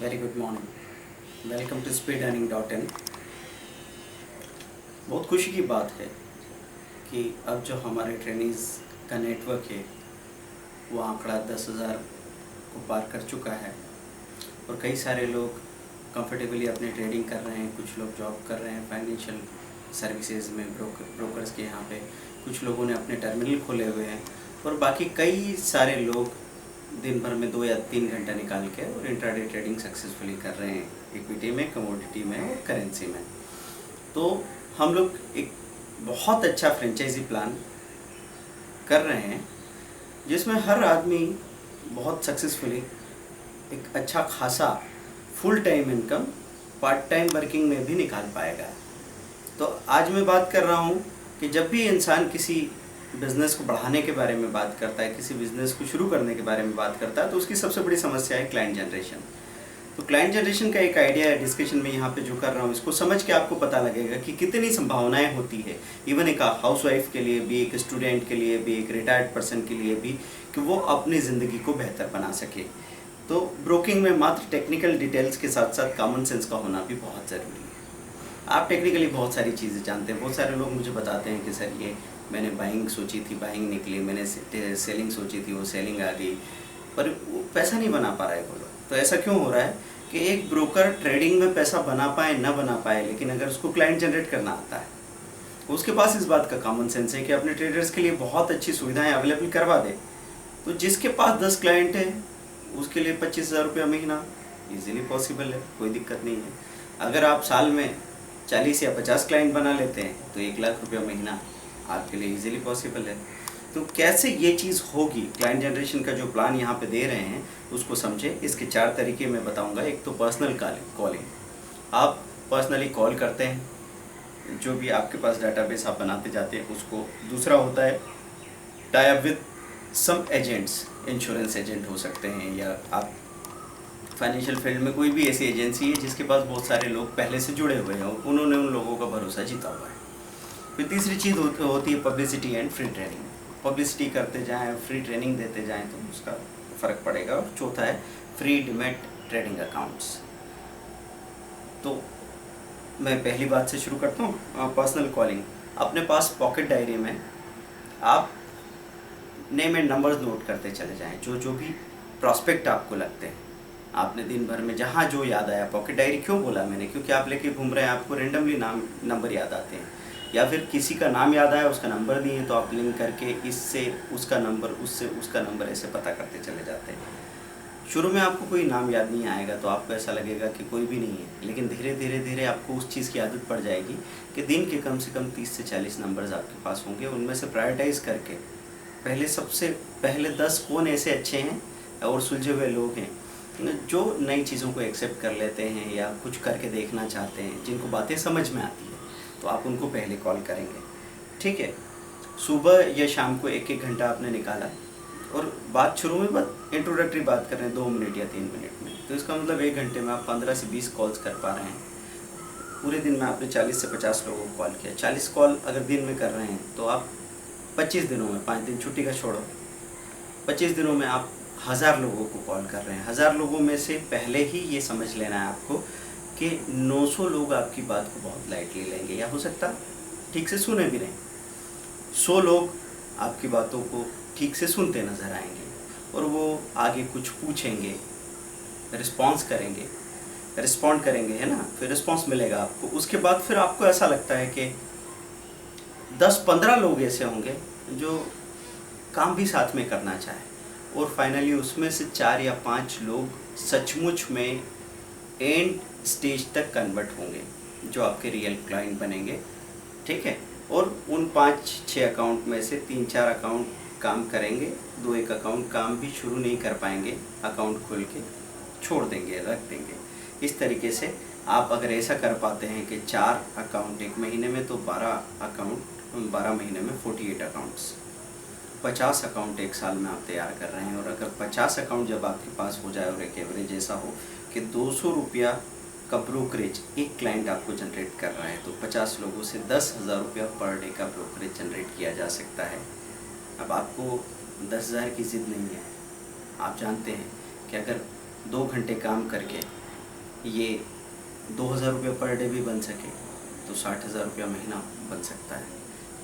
Very good morning. Welcome to speedlearning.in। बहुत खुशी की बात है कि अब जो हमारे ट्रेनिंग्स का नेटवर्क है वो आंकड़ा 10,000 को पार कर चुका है और कई सारे लोग कंफर्टेबली अपने ट्रेडिंग कर रहे हैं। कुछ लोग जॉब कर रहे हैं फाइनेंशियल सर्विसेज में, ब्रोकर्स के यहाँ पे। कुछ लोगों ने अपने टर्मिनल खोले हुए हैं और बाकी कई सारे लोग दिन भर में 2 या 3 घंटा निकाल के और इंट्राडे ट्रेडिंग सक्सेसफुली कर रहे हैं, इक्विटी में, कमोडिटी में और करेंसी में। तो हम लोग एक बहुत अच्छा फ्रेंचाइजी प्लान कर रहे हैं जिसमें हर आदमी बहुत सक्सेसफुली एक अच्छा खासा full time income part time working में भी निकाल पाएगा। तो आज मैं बात कर रहा हूँ कि जब भी इंसान किसी बिज़नेस को बढ़ाने के बारे में बात करता है, किसी बिज़नेस को शुरू करने के बारे में बात करता है, तो उसकी सबसे बड़ी समस्या है क्लाइंट जनरेशन। तो क्लाइंट जनरेशन का एक आइडिया है डिस्कशन में यहाँ पे जो कर रहा हूँ, इसको समझ के आपको पता लगेगा कि कितनी संभावनाएं होती है इवन एक हाउसवाइफ के लिए भी, एक स्टूडेंट के लिए भी, एक रिटायर्ड पर्सन के लिए भी, कि वो अपनी ज़िंदगी को बेहतर बना सके। तो ब्रोकिंग में मात्र टेक्निकल डिटेल्स के साथ साथ कॉमन सेंस का होना भी बहुत ज़रूरी है। आप टेक्निकली बहुत सारी चीज़ें जानते हैं। बहुत सारे लोग मुझे बताते हैं कि सर ये मैंने बाइंग सोची थी, बाइंग निकली, मैंने सेलिंग सोची थी, वो सेलिंग आ गई, पर वो पैसा नहीं बना पा रहा है वो लोग। तो ऐसा क्यों हो रहा है कि एक ब्रोकर ट्रेडिंग में पैसा बना पाए ना बना पाए, लेकिन अगर उसको क्लाइंट जनरेट करना आता है, उसके पास इस बात का कॉमन सेंस है कि अपने ट्रेडर्स के लिए बहुत अच्छी सुविधाएँ अवेलेबल करवा दे। तो जिसके पास 10 क्लाइंट है उसके लिए 25,000 रुपया महीना ईजिली पॉसिबल है, कोई दिक्कत नहीं है। अगर आप साल में 40 या 50 क्लाइंट बना लेते हैं तो 1 लाख रुपया महीना आपके लिए इजीली पॉसिबल है। तो कैसे ये चीज़ होगी, क्लाइंट जनरेशन का जो प्लान यहाँ पे दे रहे हैं उसको समझे। इसके 4 तरीके मैं बताऊंगा। एक तो पर्सनल कॉलिंग, आप पर्सनली कॉल करते हैं जो भी आपके पास डाटाबेस आप बनाते जाते हैं उसको। दूसरा होता है tie up with some agents, insurance agent हो सकते हैं, या आप फाइनेंशियल फील्ड में कोई भी ऐसी एजेंसी है जिसके पास बहुत सारे लोग पहले से जुड़े हुए हैं, उन्होंने उन लोगों का भरोसा जीता हुआ है। फिर तीसरी चीज़ होती है publicity and free training. Publicity करते जाएं, फ्री ट्रेनिंग देते जाएं तो उसका फ़र्क पड़ेगा। और चौथा है फ्री डिमैट ट्रेडिंग अकाउंट्स। तो मैं पहली बात से शुरू करता हूँ, पर्सनल कॉलिंग। अपने पास पॉकेट डायरी में आप नेम एंड नंबर्स नोट करते चले जाएं, जो भी प्रॉस्पेक्ट आपको लगते हैं। आपने दिन भर में जहाँ जो याद आया, पॉकेट डायरी क्यों बोला मैंने, क्योंकि आप लेके घूम रहे हैं, आपको रेंडमली नंबर याद आते हैं, या फिर किसी का नाम याद आया, उसका नंबर नहीं है तो आप लिंक करके इससे उसका नंबर, उससे उसका नंबर, ऐसे पता करते चले जाते हैं। शुरू में आपको कोई नाम याद नहीं आएगा तो आपको ऐसा लगेगा कि कोई भी नहीं है, लेकिन धीरे धीरे धीरे आपको उस चीज़ की आदत पड़ जाएगी कि दिन के कम से कम 30 से 40 नंबर्स आपके पास होंगे। उनमें से प्रायोरिटाइज करके सबसे पहले 10 कौन ऐसे अच्छे हैं और सुलझे हुए लोग हैं जो नई चीज़ों को एक्सेप्ट कर लेते हैं या कुछ करके देखना चाहते हैं, जिनको बातें समझ में आती है, तो आप उनको पहले कॉल करेंगे। ठीक है, सुबह या शाम को 1-1 घंटा आपने निकाला और बात शुरू में बात इंट्रोडक्टरी बात कर रहे हैं 2 मिनट या 3 मिनट में, तो इसका मतलब 1 घंटे में आप 15 से 20 कॉल्स कर पा रहे हैं। पूरे दिन में आपने 40 से 50 लोगों को कॉल किया। 40 कॉल अगर दिन में कर रहे हैं तो आप 25 दिनों में, 5 दिन छुट्टी का छोड़ो, 25 दिनों में आप 1000 लोगों को कॉल कर रहे हैं। 1000 लोगों में से पहले ही ये समझ लेना है आपको कि 900 लोग आपकी बात को बहुत लाइटली लेंगे, या हो सकता ठीक से सुने भी नहीं। 100 लोग आपकी बातों को ठीक से सुनते नज़र आएंगे और वो आगे कुछ पूछेंगे, रिस्पॉन्ड करेंगे, है ना, फिर रिस्पॉन्स मिलेगा आपको। उसके बाद फिर आपको ऐसा लगता है कि 10-15 लोग ऐसे होंगे जो काम भी साथ में करना चाहे, और फाइनली उसमें से 4 या 5 लोग सचमुच में एंड स्टेज तक कन्वर्ट होंगे जो आपके रियल क्लाइंट बनेंगे। ठीक है, और उन 5-6 अकाउंट में से 3-4 अकाउंट काम करेंगे, 2-1 अकाउंट काम भी शुरू नहीं कर पाएंगे, अकाउंट खोल के छोड़ देंगे, रख देंगे। इस तरीके से आप अगर ऐसा कर पाते हैं कि 4 अकाउंट 1 महीने में, तो 12 महीने में 48 अकाउंट्स, 50 अकाउंट 1 साल में आप तैयार कर रहे हैं। और अगर 50 अकाउंट जब आपके पास हो जाए और एक एवरेज ऐसा हो कि 200 रुपया का ब्रोकरेज एक क्लाइंट आपको जनरेट कर रहा है, तो 50 लोगों से 10,000 रुपया पर डे का ब्रोकरेज जनरेट किया जा सकता है। अब आपको 10,000 की ज़िद नहीं है। आप जानते हैं कि अगर 2 घंटे काम करके ये 2000 रुपये पर डे भी बन सके तो 60,000 रुपया महीना बन सकता है।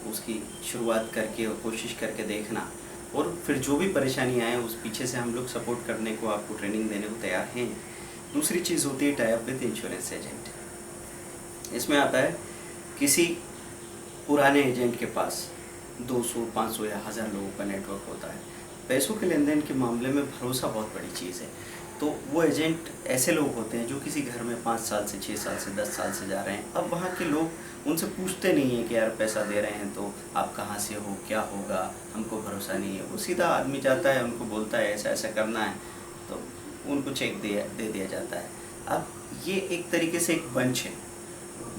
उसकी शुरुआत करके और कोशिश करके देखना, और फिर जो भी परेशानी आए उस पीछे से हम लोग सपोर्ट करने को, आपको ट्रेनिंग देने को तैयार हैं। दूसरी चीज़ होती है tie up with insurance agent. इसमें आता है किसी पुराने एजेंट के पास 200, 500 या 1000 लोगों का नेटवर्क होता है। पैसों के लेन देन के मामले में भरोसा बहुत बड़ी चीज़ है। तो वो एजेंट ऐसे लोग होते हैं जो किसी घर में 5 साल से, 6 साल से, 10 साल से जा रहे हैं। अब वहाँ के लोग उनसे पूछते नहीं हैं कि यार पैसा दे रहे हैं तो आप कहाँ से हो, क्या होगा, हमको भरोसा नहीं है। वो सीधा आदमी जाता है, उनको बोलता है ऐसा ऐसा करना है, तो उनको चेक दे दिया जाता है। अब ये एक तरीके से एक बंच है,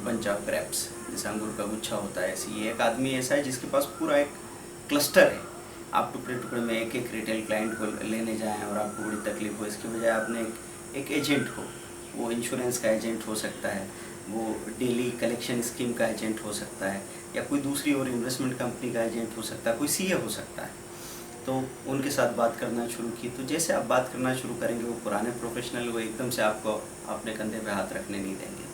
बंच ऑफ ग्रेप्स, जैसे अंगूर का गुच्छा होता है। ऐसी ये एक आदमी ऐसा है जिसके पास पूरा एक क्लस्टर है। आप टुकड़े टुकड़े में एक एक रिटेल क्लाइंट को लेने जाएं और आपको बड़ी तकलीफ हो, इसके बजाय आपने एक एजेंट को, वो इंश्योरेंस का एजेंट हो सकता है, वो डेली कलेक्शन स्कीम का एजेंट हो सकता है, या कोई दूसरी और इन्वेस्टमेंट कंपनी का एजेंट हो सकता है, कोई सीए हो सकता है। तो उनके साथ बात करना शुरू की। तो जैसे आप बात करना शुरू करेंगे, वो पुराने प्रोफेशनल वो एकदम से आपको अपने कंधे पे हाथ रखने नहीं देंगे।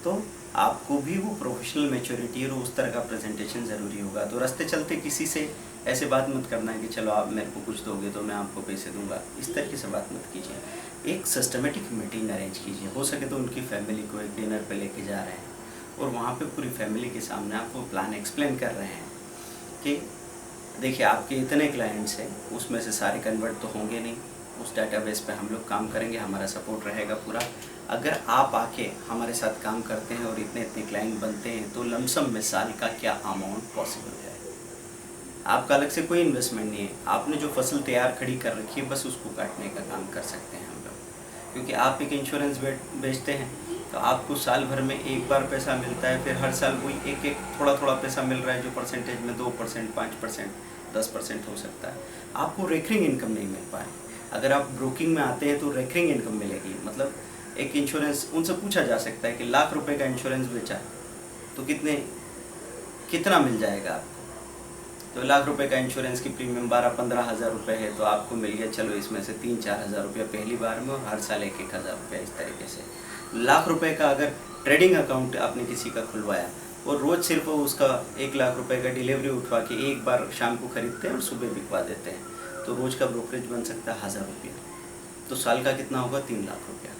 तो आपको भी वो प्रोफेशनल मैच्योरिटी और उस तरह का प्रेजेंटेशन ज़रूरी होगा। तो रास्ते चलते किसी से ऐसे बात मत करना है कि चलो आप मेरे को कुछ दोगे तो मैं आपको पैसे दूंगा, इस तरीके से बात मत कीजिए। एक सिस्टमेटिक मीटिंग अरेंज कीजिए। हो सके तो उनकी फैमिली को एक डिनर पे लेके जा रहे हैं और वहाँ पे पूरी फैमिली के सामने आपको प्लान एक्सप्लेन कर रहे हैं कि देखिए आपके इतने क्लाइंट्स हैं, उसमें से सारे कन्वर्ट तो होंगे नहीं, उस डाटाबेस पे हम लोग काम करेंगे, हमारा सपोर्ट रहेगा पूरा। अगर आप आके हमारे साथ काम करते हैं और इतने इतने क्लाइंट बनते हैं तो लमसम में साल का क्या अमाउंट पॉसिबल है। आपका अलग से कोई इन्वेस्टमेंट नहीं है, आपने जो फसल तैयार खड़ी कर रखी है बस उसको काटने का काम कर सकते हैं हम लोग। क्योंकि आप एक इंश्योरेंस बेचते हैं तो आपको साल भर में एक बार पैसा मिलता है, फिर हर साल वही एक एक थोड़ा थोड़ा पैसा मिल रहा है, जो परसेंटेज में 2%, 5%, 10% हो सकता है। आपको रेकरिंग इनकम नहीं मिल पा रही। अगर आप ब्रोकिंग में आते हैं तो रेकरिंग इनकम मिलेगी। मतलब एक इंश्योरेंस, उनसे पूछा जा सकता है कि लाख रुपए का इंश्योरेंस बेचा तो कितना मिल जाएगा आपको। तो लाख रुपए का इंश्योरेंस की प्रीमियम 12-15 हज़ार रुपये है, तो आपको मिल गया चलो इसमें से 3-4 हज़ार रुपया पहली बार में, और हर साल 1-1 हज़ार रुपया। इस तरीके से लाख रुपए का अगर ट्रेडिंग अकाउंट आपने किसी का खुलवाया और रोज़ सिर्फ उसका 1 लाख रुपए का डिलीवरी उठवा के एक बार शाम को खरीदते हैं और सुबह बिकवा देते हैं, तो रोज़ का ब्रोकरेज बन सकता है 1000 रुपया। तो साल का कितना होगा? 3 लाख रुपया।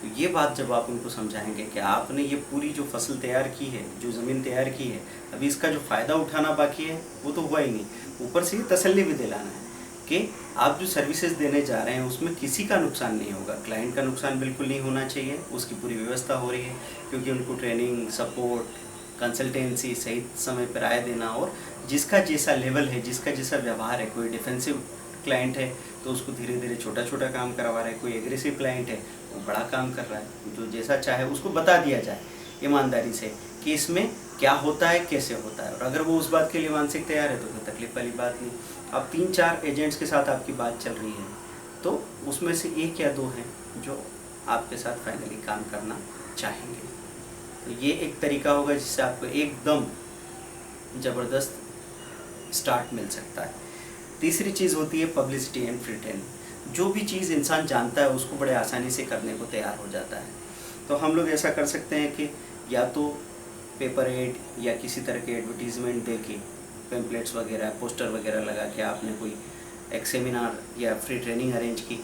तो ये बात जब आप उनको समझाएंगे कि आपने ये पूरी जो फसल तैयार की है, जो ज़मीन तैयार की है, अभी इसका जो फ़ायदा उठाना बाकी है वो तो हुआ ही नहीं, ऊपर से तसल्ली भी दिलाना है कि आप जो सर्विसेज देने जा रहे हैं उसमें किसी का नुकसान नहीं होगा। क्लाइंट का नुकसान बिल्कुल नहीं होना चाहिए, उसकी पूरी व्यवस्था हो रही है, क्योंकि उनको ट्रेनिंग, सपोर्ट, कंसल्टेंसी, सही समय पर राय देना, और जिसका जैसा लेवल है, जिसका जैसा व्यवहार है, कोई डिफेंसिव क्लाइंट है तो उसको धीरे धीरे छोटा छोटा काम करवा रहा है, कोई एग्रेसिव क्लाइंट है वो बड़ा काम कर रहा है। जो जैसा चाहे उसको बता दिया जाए ईमानदारी से कि इसमें क्या होता है, कैसे होता है, और अगर वो उस बात के लिए मानसिक तैयार है तो कोई तकलीफ वाली बात नहीं। अब 3-4 एजेंट्स के साथ आपकी बात चल रही है तो उसमें से 1 या 2 हैं जो आपके साथ फाइनली काम करना चाहेंगे। तो ये एक तरीका होगा जिससे आपको एकदम ज़बरदस्त स्टार्ट मिल सकता है। तीसरी चीज़ होती है पब्लिसिटी एंड फ्री ट्रेनिंग। जो भी चीज़ इंसान जानता है उसको बड़े आसानी से करने को तैयार हो जाता है। तो हम लोग ऐसा कर सकते हैं कि या तो पेपर एड या किसी तरह के एडवर्टीज़मेंट दे के, पेम्पलेट्स वगैरह, पोस्टर वगैरह लगा के आपने कोई एक सेमिनार या फ्री ट्रेनिंग अरेंज की,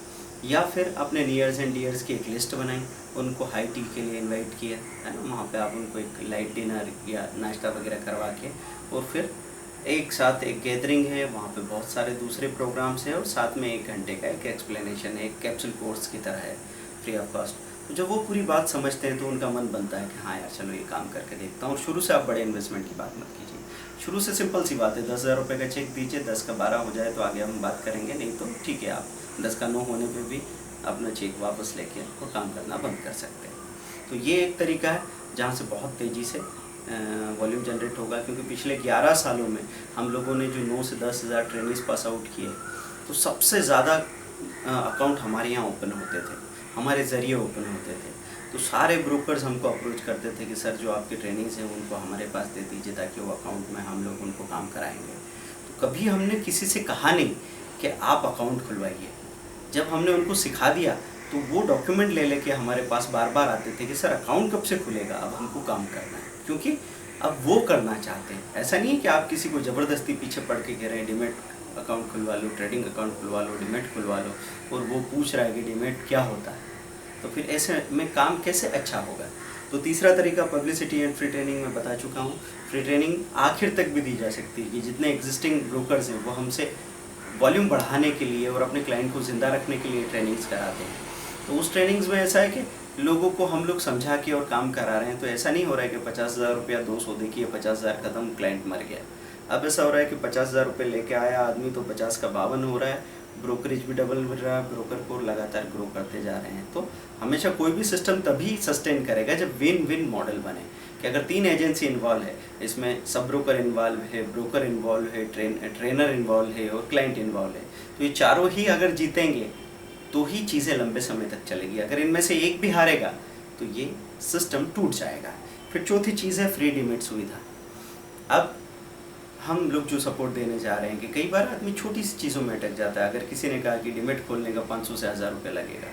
या फिर अपने नियर्स एंड डियर्स की एक लिस्ट बनाई, उनको हाई टी के लिए इनवाइट किया है ना, वहाँ पे आप उनको एक लाइट डिनर या नाश्ता वगैरह करवा के, और फिर एक साथ एक गैदरिंग है, वहाँ पे बहुत सारे दूसरे प्रोग्राम्स हैं, और साथ में 1 घंटे का एक एक्सप्लेनेशन है, एक कैप्सूल कोर्स की तरह है, फ्री ऑफ कॉस्ट। तो जब वो पूरी बात समझते हैं तो उनका मन बनता है कि हाँ यार चलो ये काम करके देखता हूँ। और शुरू से आप बड़े इन्वेस्टमेंट की बात मत कीजिए, शुरू से सिंपल सी बात है, 10,000 रुपये का चेक दीजिए, 10 का 12 हो जाए तो आगे हम बात करेंगे, नहीं तो ठीक है, आप 10 का 9 होने पर भी अपना चेक वापस लेके और काम करना बंद कर सकते हैं। तो ये एक तरीका है जहाँ से बहुत तेज़ी से वॉल्यूम जनरेट होगा, क्योंकि पिछले 11 सालों में हम लोगों ने जो 9 से 10 हज़ार ट्रेनिंग्स पास आउट किए, तो सबसे ज़्यादा अकाउंट हमारे यहाँ ओपन होते थे, हमारे ज़रिए ओपन होते थे। तो सारे ब्रोकर्स हमको अप्रोच करते थे कि सर जो आपके ट्रेनिंग्स हैं उनको हमारे पास दे दीजिए ताकि वो अकाउंट में हम लोग उनको काम कराएंगे। तो कभी हमने किसी से कहा नहीं कि आप अकाउंट खुलवाइए। जब हमने उनको सिखा दिया तो वो डॉक्यूमेंट ले लेके हमारे पास बार बार आते थे कि सर अकाउंट कब से खुलेगा, अब हमको काम करना है, क्योंकि अब वो करना चाहते हैं। ऐसा नहीं है कि आप किसी को ज़बरदस्ती पीछे पड़ के कह रहे हैं डीमैट अकाउंट खुलवा लो, ट्रेडिंग अकाउंट खुलवा लो, डीमैट खुलवा लो, और वो पूछ रहा है कि डीमैट क्या होता है, तो फिर ऐसे में काम कैसे अच्छा होगा। तो तीसरा तरीका पब्लिसिटी एंड फ्री ट्रेनिंग में बता चुका हूँ। फ्री ट्रेनिंग आखिर तक भी दी जा सकती है कि जितने एग्जिस्टिंग ब्रोकर्स हैं वो हमसे वॉल्यूम बढ़ाने के लिए और अपने क्लाइंट को ज़िंदा रखने के लिए ट्रेनिंग्स कराते हैं। तो उस ट्रेनिंग्स में ऐसा है कि लोगों को हम लोग समझा के और काम करा रहे हैं। तो ऐसा नहीं हो रहा है कि 50,000 रुपया 200 देखिए 50,000 खत्म, क्लाइंट मर गया। अब ऐसा हो रहा है कि 50,000 रुपये लेके आया आदमी तो 50 का 52 हो रहा है, ब्रोकरेज भी डबल मिल रहा है, ब्रोकर को लगातार ग्रो करते जा रहे हैं। तो हमेशा कोई भी सिस्टम तभी सस्टेन करेगा जब विन विन मॉडल बने, कि अगर 3 एजेंसी इन्वॉल्व है, इसमें सब ब्रोकर इन्वॉल्व है, ब्रोकर इन्वॉल्व है, ट्रेनर इन्वॉल्व है और क्लाइंट इन्वॉल्व है, तो ये चारों ही अगर जीतेंगे तो ही चीज़ें लंबे समय तक चलेगी। अगर इनमें से एक भी हारेगा तो ये सिस्टम टूट जाएगा। फिर चौथी चीज़ है फ्री डीमैट सुविधा। अब हम लोग जो सपोर्ट देने जा रहे हैं कि कई बार आदमी छोटी सी चीज़ों में अटक जाता है। अगर किसी ने कहा कि डीमैट खोलने का 500 से 1000 रुपये लगेगा,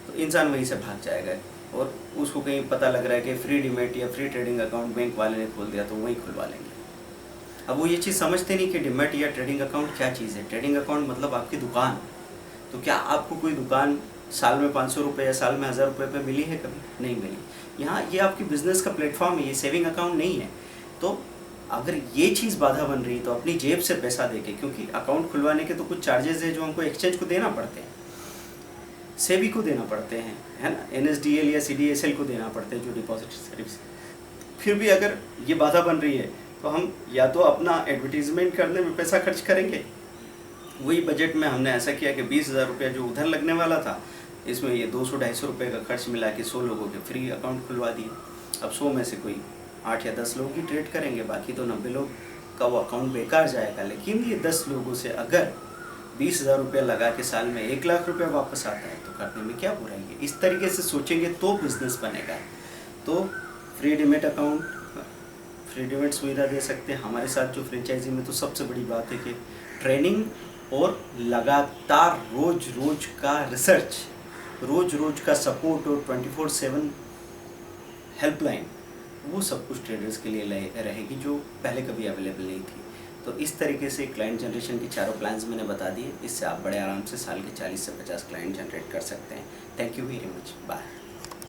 तो इंसान वहीं से भाग जाएगा, और उसको कहीं पता लग रहा है कि फ्री डीमैट या फ्री ट्रेडिंग अकाउंट बैंक वाले ने खोल दिया तो वहीं खुलवा लेंगे। अब वो ये चीज़ समझते नहीं कि डीमैट या ट्रेडिंग अकाउंट क्या चीज़ है। ट्रेडिंग अकाउंट मतलब आपकी दुकान। तो क्या आपको कोई दुकान साल में 500 रुपये या साल में 1000 रुपये पे मिली है? कभी नहीं मिली। यहाँ ये आपकी बिजनेस का प्लेटफॉर्म है, ये सेविंग अकाउंट नहीं है। तो अगर ये चीज़ बाधा बन रही है तो अपनी जेब से पैसा देके, क्योंकि अकाउंट खुलवाने के तो कुछ चार्जेस है जो हमको एक्सचेंज को देना पड़ते हैं, सेबी को देना पड़ते हैं, है ना, NSDL या CDSL को देना पड़ते हैं जो डिपॉजिट सर्विस। फिर भी अगर ये बाधा बन रही है तो हम या तो अपना एडवर्टीजमेंट करने में पैसा खर्च करेंगे। वही बजट में हमने ऐसा किया कि 20,000 रुपया जो उधर लगने वाला था, इसमें ये 200-250 रुपये का खर्च मिला के 100 लोगों के फ्री अकाउंट खुलवा दिए। अब 100 में से कोई 8 या 10 लोग ही ट्रेड करेंगे, बाकी तो 90 लोग का वो अकाउंट बेकार जाएगा। लेकिन ये 10 लोगों से अगर 20,000 रुपया लगा के साल में 1 लाख रुपया वापस आता है तो करने में क्या बुराई है। इस तरीके से सोचेंगे तो बिजनेस बनेगा। तो free demat account, free demat सुविधा दे सकते हैं हमारे साथ जो फ्रेंचाइजी में। तो सबसे बड़ी बात है कि ट्रेनिंग और लगातार रोज का रिसर्च, रोज का सपोर्ट और 24/7 हेल्पलाइन, वो सब कुछ ट्रेडर्स के लिए रहेगी जो पहले कभी अवेलेबल नहीं थी। तो इस तरीके से क्लाइंट जनरेशन के चारों प्लान्स मैंने बता दिए। इससे आप बड़े आराम से साल के 40 से 50 क्लाइंट जनरेट कर सकते हैं। Thank you very much, bye.